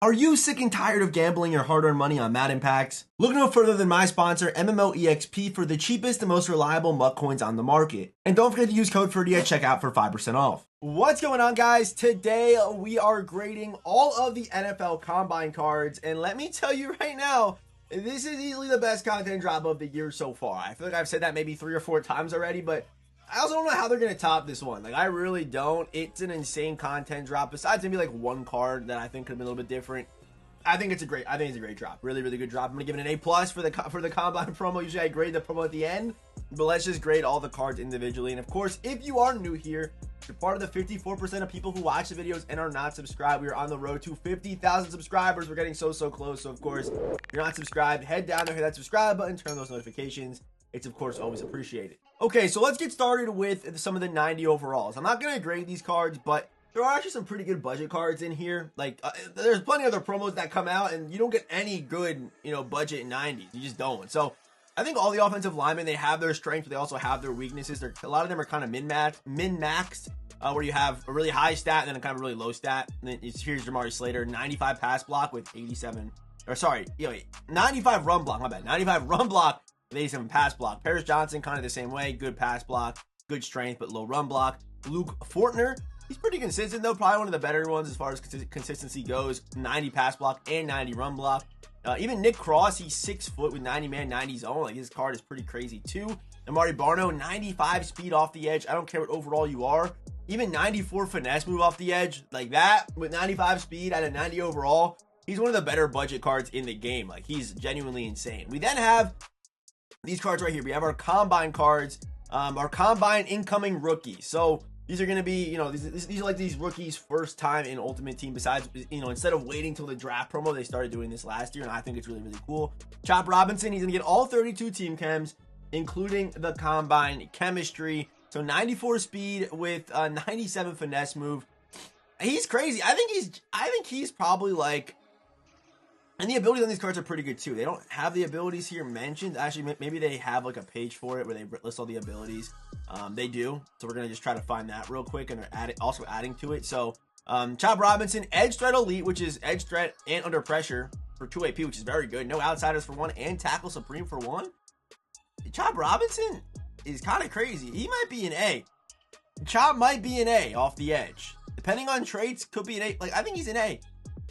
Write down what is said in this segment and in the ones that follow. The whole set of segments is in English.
Are you sick and tired of gambling your hard-earned money on Madden packs? Look no further than my sponsor, MMOEXP, for the cheapest and most reliable MUT coins on the market. And don't forget to use code Ferdy at checkout for 5% off. What's going on, guys? Today we are grading all of the NFL Combine cards, and let me tell you right now, this is easily the best content drop of the year so far. I feel like I've said that maybe 3 or 4 times already, but I also don't know how they're going to top this one. Like, I really don't. It's an insane content drop. Besides maybe like one card that I think could have been a little bit different. I think it's a great drop. Really, really good drop. I'm going to give it an A+ for the Combine promo. Usually I grade the promo at the end, but let's just grade all the cards individually. And of course, if you are new here, you're part of the 54% of people who watch the videos and are not subscribed. We are on the road to 50,000 subscribers. We're getting so close. So of course, if you're not subscribed, head down there, hit that subscribe button, turn on those notifications. It's of course always appreciated. Okay, so let's get started with some of the 90 overalls. I'm not going to grade these cards, but there are actually some pretty good budget cards in here. Like, there's plenty of other promos that come out, and you don't get any good, budget 90s. You just don't. So I think all the offensive linemen, they have their strengths, but they also have their weaknesses. A lot of them are kind of min-maxed, where you have a really high stat and then a kind of really low stat. And then here's Jamari Slater, 95 pass block with 95 run block, my bad. 95 run block with 87 pass block. Paris Johnson, kind of the same way. Good pass block, good strength, but low run block. Luke Fortner, he's pretty consistent though, probably one of the better ones as far as consistency goes. 90 pass block and 90 run block. Even Nick Cross, he's 6 foot with 90 man, 90 zone. Like, his card is pretty crazy too. Amari Barno, 95 speed off the edge. I don't care what overall you are. Even 94 finesse move off the edge. Like that, with 95 speed at a 90 overall, he's one of the better budget cards in the game. Like, he's genuinely insane. We then have these cards right here. We have our Combine cards, our Combine incoming rookies. So these are going to be, these are like these rookies' first time in Ultimate Team. Besides, instead of waiting till the draft promo, they started doing this last year, and I think it's really, really cool. Chop Robinson, he's going to get all 32 team chems, including the Combine chemistry. So 94 speed with 97 finesse move. He's crazy. I think he's probably like, and the abilities on these cards are pretty good too. They don't have the abilities here mentioned. Actually, maybe they have like a page for it where they list all the abilities. They do. So we're going to just try to find that real quick, and they're also adding to it. So Chop Robinson, Edge Threat Elite, which is Edge Threat and Under Pressure for 2 AP, which is very good. No Outsiders for 1 and Tackle Supreme for 1. Chop Robinson is kind of crazy. He might be an A. Chop might be an A off the edge. Depending on traits, could be an A. Like, I think he's an A.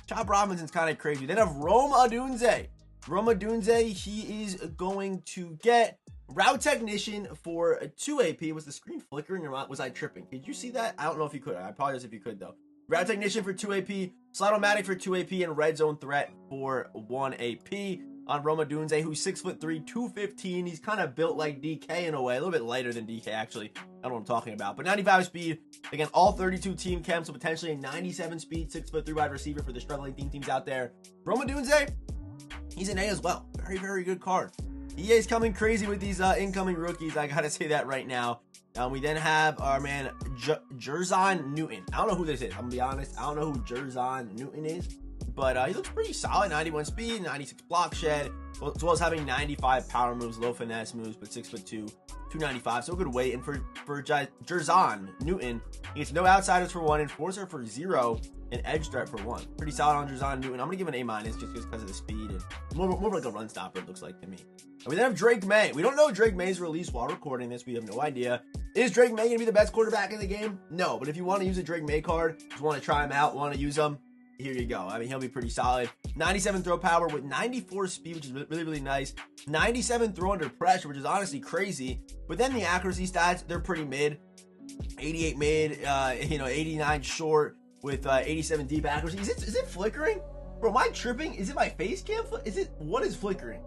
Chop Robinson's kind of crazy. Then have Rome Odunze. Rome Odunze, he is going to get Route Technician for a 2 AP. Was the screen flickering or was I tripping? Did you see that? I don't know if you could. I apologize if you could, though. Route Technician for 2 AP, Slide-O-Matic for 2 AP, and Red Zone Threat for 1 AP on Rome Odunze, who's 6'3", 215. He's kind of built like DK in a way, a little bit lighter than DK, actually. I don't know what I'm talking about. But 95 speed, again, all 32 team chem, so potentially a 97 speed, 6'3" wide receiver for the struggling teams out there. Rome Odunze, he's an A as well. Very, very good card. EA's coming crazy with these incoming rookies. I gotta say that right now. We then have our man Jerzon Newton. I don't know who this is. I'm gonna be honest. I don't know who Jerzon Newton is, but he looks pretty solid. 91 speed, 96 block shed, as well as having 95 power moves, low finesse moves, but 6'2", 295. So good weight. And for Jerzon Newton, he gets no Outsiders for 1, Enforcer for 0, and Edge Threat for 1. Pretty solid on Jerzon Newton. I'm gonna give an A- just because of the speed and more of like a run stopper, it looks like to me. And we then have Drake May. We don't know Drake May's release while recording this. We have no idea. Is Drake May gonna be the best quarterback in the game? No, but if you want to use a Drake May card, just want to try him out, want to use him, here you go. I mean, he'll be pretty solid. 97 throw power with 94 speed, which is really, really nice. 97 throw under pressure, which is honestly crazy. But then the accuracy stats, they're pretty mid. 88 mid, 89 short with 87 deep accuracy. Is it flickering? Bro, am I tripping? Is it my face cam? What is flickering?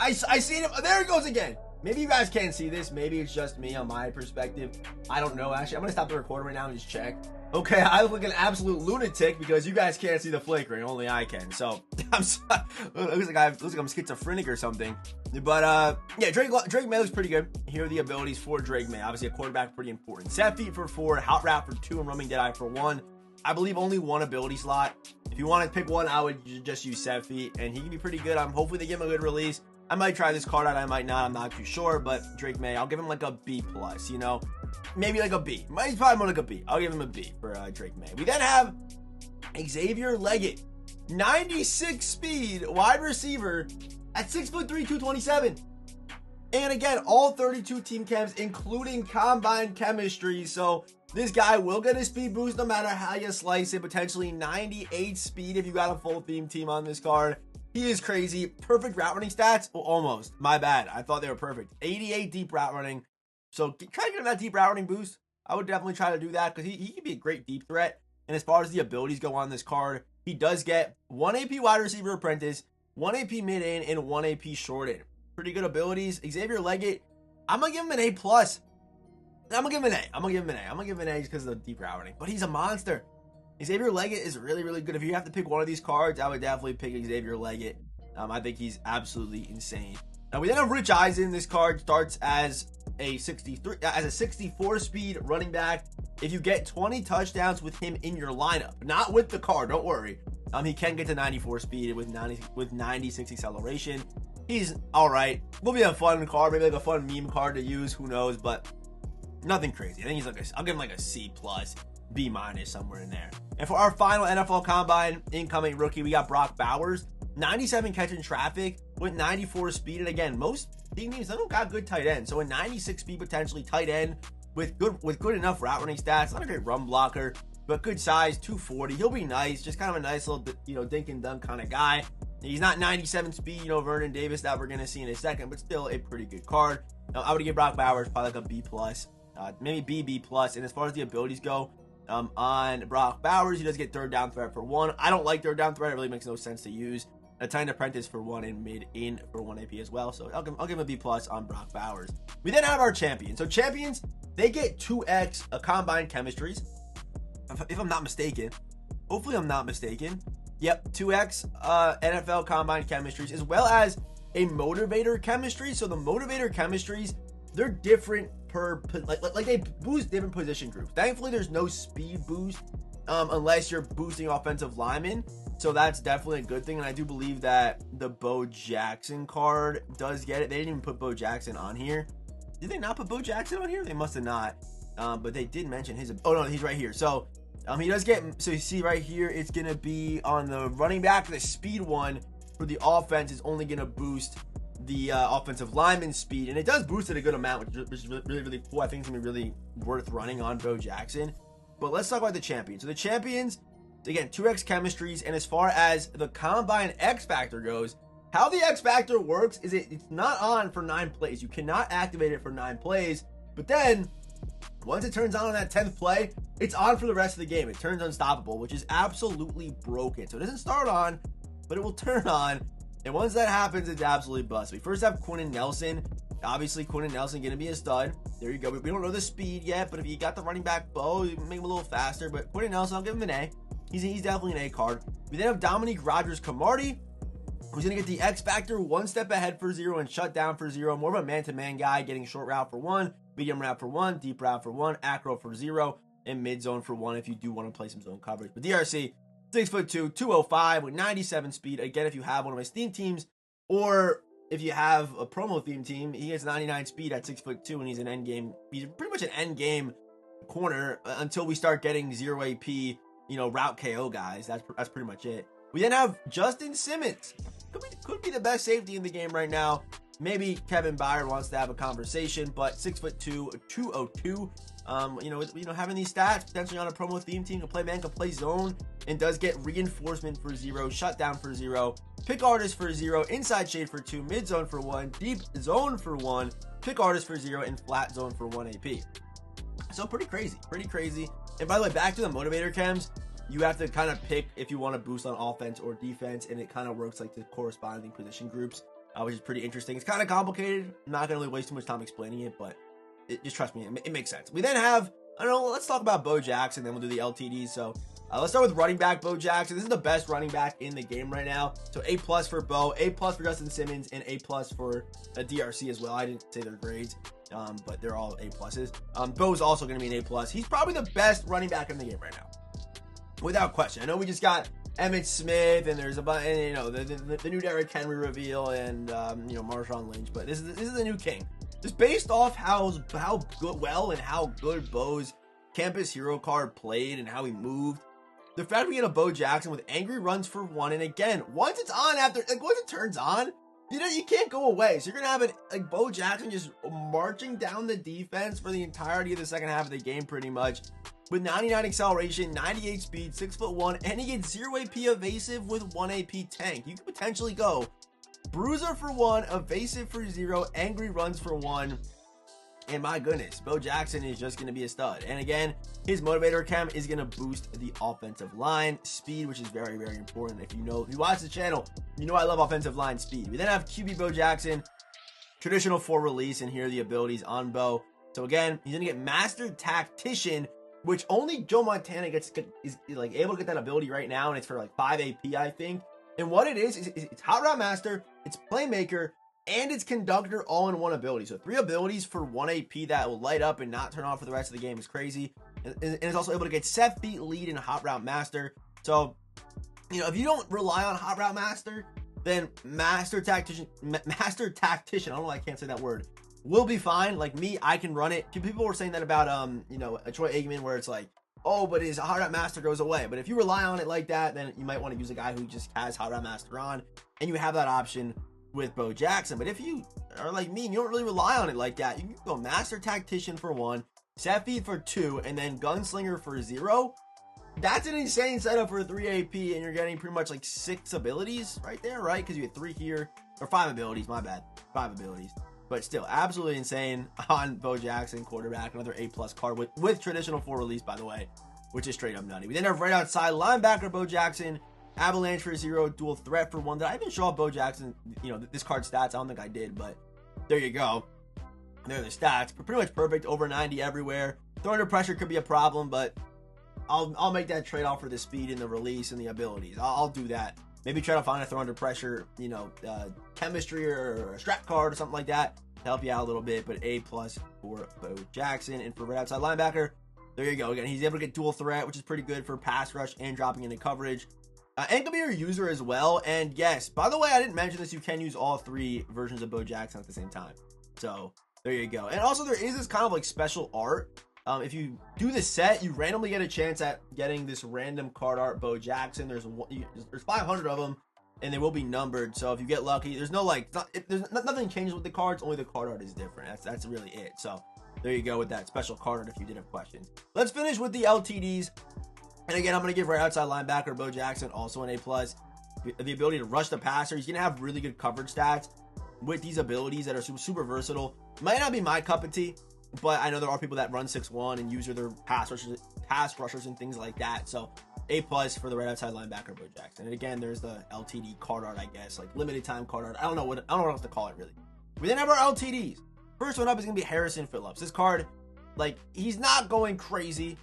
I see it. There it goes again. Maybe you guys can't see this. Maybe it's just me on my perspective. I don't know, actually. I'm going to stop the recording right now and just check. Okay, I look like an absolute lunatic because you guys can't see the flickering. Only I can. So, I'm sorry. Looks like I'm schizophrenic or something. But, yeah, Drake May looks pretty good. Here are the abilities for Drake May. Obviously, a quarterback, pretty important. Set feet for 4, hot route for 2, and roaming deadeye for 1. I believe only 1 ability slot. If you want to pick one, I would just use set feet, and he can be pretty good. Hopefully they give him a good release. I might try this card out, I might not, I'm not too sure, but Drake May, I'll give him like a B+, maybe like a B. He's probably more like a B. I'll give him a B for Drake May. We then have Xavier Leggett. 96 speed wide receiver at 6'3", 227. And again, all 32 team chems, including combine chemistry. So this guy will get a speed boost no matter how you slice it. Potentially 98 speed if you got a full theme team on this card. He is crazy. Perfect route running stats. Well, almost. My bad. I thought they were perfect. 88 deep route running. So try to get him that deep route running boost. I would definitely try to do that because he can be a great deep threat. And as far as the abilities go on this card, he does get 1 AP wide receiver apprentice, 1 AP mid in, and 1 AP short in. Pretty good abilities. Xavier Leggett, I'm going to give him an A+. I'm going to give him an A. I'm going to give him an A. I'm going to give him an A just because of the deep route running. But he's a monster. Xavier Leggett is really, really good. If you have to pick one of these cards, I would definitely pick Xavier Leggett. I think he's absolutely insane. Now, we then have Rich Eisen. This card starts as a 64 speed running back. If you get 20 touchdowns with him in your lineup, not with the card, don't worry. He can get to 94 speed with 96 acceleration. He's all right. Will be a fun card, maybe like a fun meme card to use. Who knows? But nothing crazy. I think he's like I'll give him like a C+, B- somewhere in there. And for our final NFL Combine incoming rookie, we got Brock Bowers. 97 catch in traffic with 94 speed. And again, most team teams don't got good tight end. So a 96 speed potentially tight end with good enough route running stats. Not a great run blocker, but good size, 240. He'll be nice. Just kind of a nice little, dink and dunk kind of guy. He's not 97 speed, Vernon Davis that we're going to see in a second, but still a pretty good card. I would give Brock Bowers probably like a B+, maybe B+. And as far as the abilities go, on Brock Bowers, he does get third down threat for 1. I don't like third down threat. It really makes no sense to use. A tight end apprentice for 1 and mid in for 1 AP as well. So I'll give him a B+ on Brock Bowers. We then have our champions. So champions, they get 2x combined chemistries. If I'm not mistaken. Hopefully I'm not mistaken. Yep, 2x NFL combined chemistries, as well as a motivator chemistry. So the motivator chemistries, they're different per like they boost different position groups. Thankfully, there's no speed boost unless you're boosting offensive linemen. So that's definitely a good thing. And I do believe that the Bo Jackson card does get it. They didn't even put Bo Jackson on here. Did they not put Bo Jackson on here? They must have not. But they did mention his. Oh no, he's right here. So he does get. So you see right here, it's gonna be on the running back. The speed one for the offense is only gonna boost the offensive lineman speed, and it does boost it a good amount, which is really, really cool. I think it's gonna be really worth running on Bo Jackson. But let's talk about the champions. So the champions, again, 2x chemistries, and as far as the Combine X Factor goes, how the X Factor works is it's not on for 9 plays. You cannot activate it for 9 plays, but then once it turns on that 10th play, it's on for the rest of the game. It turns unstoppable, which is absolutely broken. So it doesn't start on, but it will turn on. And once that happens, it's absolutely bust. We first have Quentin Nelson. Obviously, Quentin Nelson going to be a stud. There you go. We don't know the speed yet, but if you got the running back Bo, you can make him a little faster. But Quentin Nelson, I'll give him an A. He's definitely an A card. We then have Dominique Rodgers-Cromartie, who's going to get the X Factor, 1 step ahead for 0 and shut down for 0. More of a man-to-man guy, getting short route for 1, medium route for 1, deep route for 1, acro for 0, and mid zone for 1 if you do want to play some zone coverage. But DRC, 6'2", 205 with 97 speed. Again, if you have one of my Steam teams, or if you have a promo theme team, he has 99 speed at 6'2", and he's an end game. He's pretty much an end game corner until we start getting 0 AP, route KO guys. That's pretty much it. We then have Justin Simmons. Could be the best safety in the game right now. Maybe Kevin Byard wants to have a conversation, but 6'2", 202. Having these stats potentially on a promo theme team, can play man, can play zone, and does get reinforcement for 0, shutdown for 0, pick artist for 0, inside shade for 2, mid zone for 1, deep zone for 1, pick artist for 0, and flat zone for 1 AP. So pretty crazy. And by the way, back to the motivator chems, you have to kind of pick if you want to boost on offense or defense, and it kind of works like the corresponding position groups, which is pretty interesting. It's kind of complicated. I'm not gonna really waste too much time explaining it, but just trust me, it makes sense. We then have, let's talk about Bo Jackson, then we'll do the LTD. So let's start with running back Bo Jackson. This is the best running back in the game right now. So A+ for Bo, A+ for Justin Simmons, and A+ for DRC as well. I didn't say their grades, but they're all A+. Bo's also going to be an A+. He's probably the best running back in the game right now, without question. I know we just got Emmitt Smith, and there's the new Derrick Henry reveal, and Marshawn Lynch, but this is the new king. Just based off how good and how good Bo's Campus Hero card played and how he moved, the fact we get a Bo Jackson with angry runs for 1, and again, once it's on once it turns on, you can't go away. So you're gonna have like Bo Jackson just marching down the defense for the entirety of the second half of the game, pretty much, with 99 acceleration, 98 speed, 6'1", and he gets 0 AP evasive with 1 AP tank. You could potentially go bruiser for 1, evasive for 0, angry runs for 1. And my goodness, Bo Jackson is just going to be a stud. And again, his motivator chem is going to boost the offensive line speed, which is very, very important. If you watch the channel, you know I love offensive line speed. We then have QB Bo Jackson, traditional 4 release, and here are the abilities on Bo. So again, he's going to get Master Tactician, which only Joe Montana is like able to get that ability right now, and it's for like 5 AP, I think. And what it is it's Hot Route Master, it's Playmaker, and it's Conductor all in one ability. So 3 abilities for 1 AP that will light up and not turn off for the rest of the game is crazy. And it's also able to get Set Feet, Lead, and Hot Route Master. So, if you don't rely on Hot Route Master, then Master Tactician, I don't know why I can't say that word, will be fine. Like me, I can run it. People were saying that about, a Troy Aikman, where it's like, oh, but his Hot Route Master goes away. But if you rely on it like that, then you might want to use a guy who just has Hot Route Master on, and you have that option with Bo Jackson. But if you are like me and you don't really rely on it like that, you can go Master Tactician for 1, Set Feed for 2, and then Gunslinger for 0. That's an insane setup for 3 AP, and you're getting pretty much like 6 abilities right there, right? Because you had 3 here, or 5 abilities, my bad, 5 abilities. But still, absolutely insane on Bo Jackson, quarterback, another A+ card with traditional 4 release, by the way, which is straight up nutty. We then have right outside linebacker Bo Jackson, Avalanche for 0, dual threat for 1. Did I even show off Bo Jackson, this card stats? I don't think I did, but there you go. There are the stats. Pretty much perfect, over 90 everywhere. Throw under pressure could be a problem, but I'll make that trade-off for the speed and the release and the abilities. I'll do that. Maybe try to find a throw under pressure, chemistry or a strat card or something like that to help you out a little bit. But A+ for Bo Jackson. And for right outside linebacker, there you go. Again, he's able to get dual threat, which is pretty good for pass rush and dropping into coverage. And can be your user as well. And yes, by the way, I didn't mention this, you can use all 3 versions of Bo Jackson at the same time. So there you go. And also there is this kind of like special art. If you do the set, you randomly get a chance at getting this random card art Bo Jackson. There's 500 of them, and they will be numbered. So if you get lucky, there's no nothing changes with the cards. Only the card art is different. That's really it. So there you go with that special card art if you did have questions. Let's finish with the LTDs. And again, I'm going to give right outside linebacker Bo Jackson also an A+. The ability to rush the passer. He's going to have really good coverage stats with these abilities that are super versatile. Might not be my cup of tea, but I know there are people that run 6'1" and use their pass rushers and things like that. So A+ for the right outside linebacker Bo Jackson. And again, there's the LTD card art, I guess, like limited time card art. I don't know what else to call it really. We then have our LTDs. First one up is going to be Harrison Phillips. This card, like, he's not going crazy.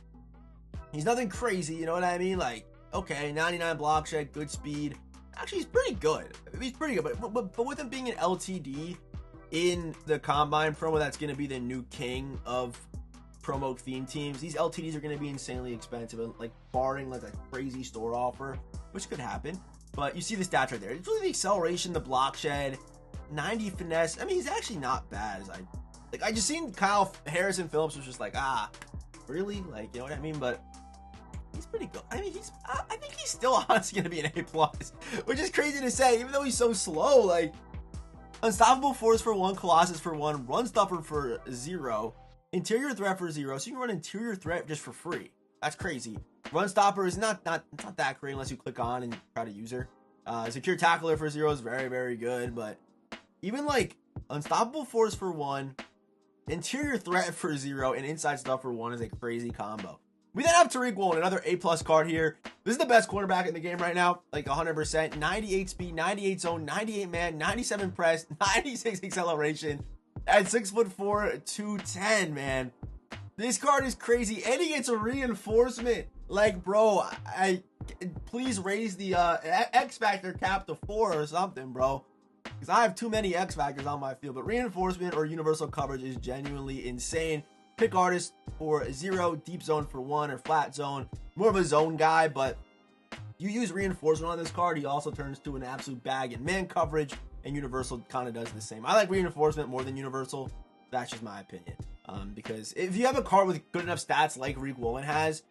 He's nothing crazy, you know what I mean? Like, okay, 99 block shed, good speed. Actually, he's pretty good. He's pretty good, but with him being an LTD in the Combine promo, that's going to be the new king of promo theme teams. These LTDs are going to be insanely expensive, like barring like a crazy store offer, which could happen. But you see the stats right there. It's really the acceleration, the block shed, 90 finesse. I mean, he's actually not bad. I just seen Harrison Phillips was just like, really? Like, you know what I mean? But he's pretty good. I mean, I think he's still honestly going to be an A+, which is crazy to say, even though he's so slow. Like, Unstoppable Force for 1, Colossus for 1, Run Stuffer for 0, Interior Threat for 0. So you can run Interior Threat just for free. That's crazy. Run Stopper is not that great unless you click on and try to use her. Secure Tackler for 0 is very, very good. But even like Unstoppable Force for 1, Interior Threat for 0, and Inside Stuff for 1 is a crazy combo. We then have Tariq Woolen, another A+ card here. This is the best cornerback in the game right now, like 100%. 98 speed, 98 zone, 98 man, 97 press, 96 acceleration, at 6'4", 210, man. This card is crazy, and he gets a reinforcement. Like, bro, please raise the X Factor cap to 4 or something, bro. Because I have too many X Factors on my field. But reinforcement or universal coverage is genuinely insane. Pick artist for 0, deep zone for 1, or flat zone. More of a zone guy, but you use reinforcement on this card, he also turns to an absolute bag in man coverage, and universal kind of does the same. I like reinforcement more than universal. That's just my opinion. Because if you have a card with good enough stats like Tariq Woolen has,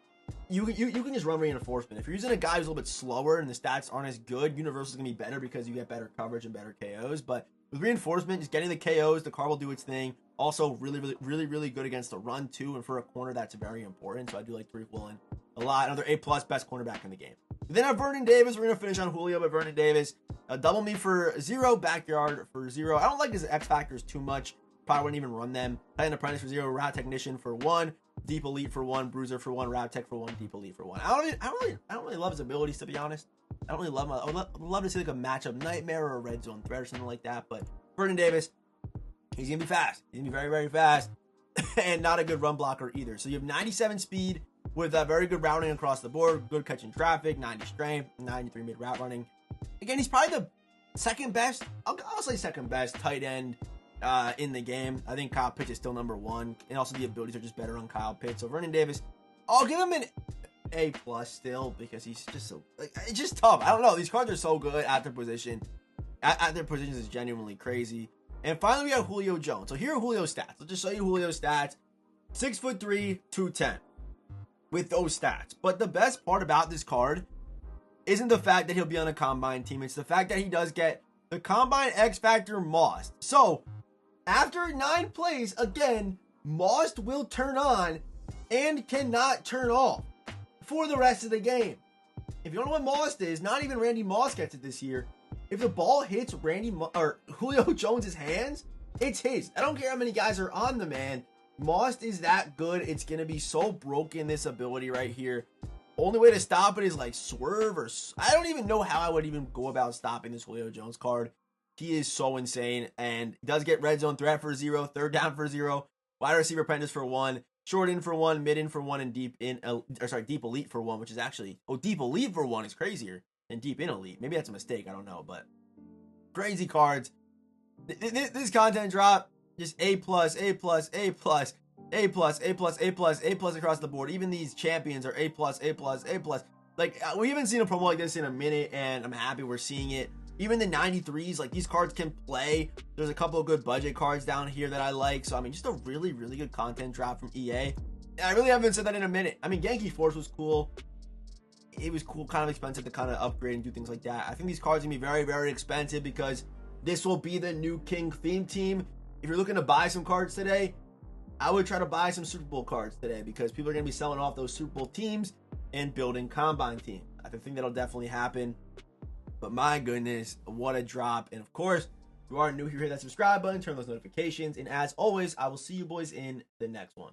you can just run reinforcement. If you're using a guy who's a little bit slower and the stats aren't as good, universal is gonna be better because you get better coverage and better KOs. But with reinforcement, just getting the KOs, the card will do its thing. Also, really good against the run too, and for a corner, that's very important. So I do like Tariq Woolen a lot. Another A+ best cornerback in the game. Then have Vernon Davis. We're gonna finish on Julio, but Vernon Davis, double me for 0, backyard for 0. I don't like his X factors too much. Probably wouldn't even run them. Tight end apprentice for 0, route technician for 1, deep elite for 1, bruiser for 1, route tech for 1, deep elite for 1. I don't really love his abilities, to be honest. I don't really love him. I would love to see like a matchup nightmare or a red zone threat or something like that. But Vernon Davis, he's gonna be fast. He's gonna be very fast, and not a good run blocker either. So you have 97 speed with very good routing across the board, good catching traffic, 90 strength, 93 mid route running. Again, he's probably the second best. I'll say second best tight end in the game. I think Kyle Pitts is still number 1, and also the abilities are just better on Kyle Pitts. So Vernon Davis, I'll give him an A+ still because he's just so it's just tough. I don't know. These cards are so good at their position. At their positions is genuinely crazy. And finally, we have Julio Jones. So here are Julio's stats. Let's just show you Julio's stats. 6'3", 210 with those stats. But the best part about this card isn't the fact that he'll be on a combine team. It's the fact that he does get the combine X Factor Most. So after 9 plays, again, Most will turn on and cannot turn off for the rest of the game. If you don't know what Most is, not even Randy Moss gets it this year. If the ball hits Julio Jones's hands, it's his. I don't care how many guys are on the man. Most is that good. It's going to be so broken, this ability right here. Only way to stop it is like swerve or... I don't even know how I would even go about stopping this Julio Jones card. He is so insane and does get red zone threat for 0, third down for 0, wide receiver apprentice for 1, short in for 1, mid in for 1, and deep elite for 1, which is actually... Oh, deep elite for 1 is crazier than deep in elite. Maybe that's a mistake. I don't know, but crazy cards. This content drop, just A+, A+, A+, A+, across the board. Even these champions are A+, A+. Like, we haven't seen a promo like this in a minute, and I'm happy we're seeing it. Even the 93s, like, these cards can play. There's a couple of good budget cards down here that I like. So, I mean, just a really good content drop from EA. And I really haven't said that in a minute. I mean, Genki Force was cool. It was cool, kind of expensive to kind of upgrade and do things like that. I think these cards are going to be very expensive because this will be the new King theme team. If you're looking to buy some cards today, I would try to buy some Super Bowl cards today because people are going to be selling off those Super Bowl teams and building combine teams. I think that'll definitely happen. But my goodness, what a drop. And of course, if you are new here, hit that subscribe button, turn those notifications. And as always, I will see you boys in the next one.